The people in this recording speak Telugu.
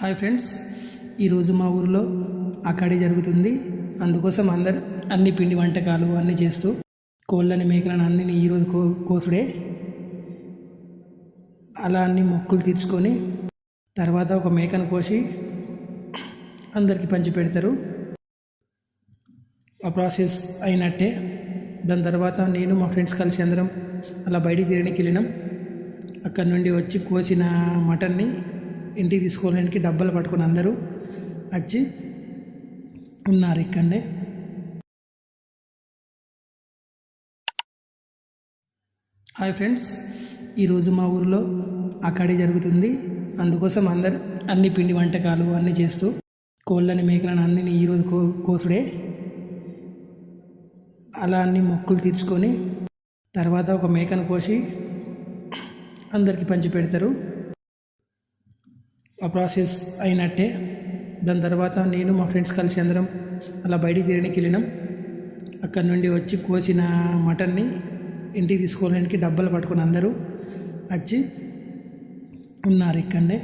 హాయ్ ఫ్రెండ్స్, ఈరోజు మా ఊరిలో అక్కడే జరుగుతుంది. అందుకోసం అందరు అన్ని పిండి వంటకాలు అన్నీ చేస్తూ కోళ్ళని మేకలను అన్ని ఈరోజు కోసుడే. అలా అన్ని మొక్కులు తీర్చుకొని తర్వాత ఒక మేకను కోసి అందరికీ పంచి పెడతారు. ఆ ప్రాసెస్ అయినట్టే. దాని తర్వాత నేను మా ఫ్రెండ్స్ కలిసి అందరం అలా బయటికి తిరగడానికి వెళ్ళినాం. అక్కడి నుండి వచ్చి కోసిన మటన్ని ఇంటికి తీసుకోవడానికి డబ్బాలు పట్టుకొని అందరూ వచ్చి ఉన్నారు ఇక్కడనే. హాయ్ ఫ్రెండ్స్, ఈరోజు మా ఊరిలో అక్కడే జరుగుతుంది. అందుకోసం అందరు అన్ని పిండి వంటకాలు అన్నీ చేస్తూ కోళ్ళని మేకలను అన్ని ఈరోజు కోసుడే. అలా అన్ని మొక్కులు తీర్చుకొని తర్వాత ఒక మేకను కోసి అందరికీ పంచి పెడతారు. ఆ ప్రాసెస్ అయినట్టే. దాని తర్వాత నేను మా ఫ్రెండ్స్ కలిసి అందరం అలా బయటికి తిరగడానికి వెళ్ళినాం. అక్కడి నుండి వచ్చి కోసిన మటన్ని ఇంటికి తీసుకోవడానికి డబ్బాలు పట్టుకొని అందరూ వచ్చి ఉన్నారు ఇక్కడనే.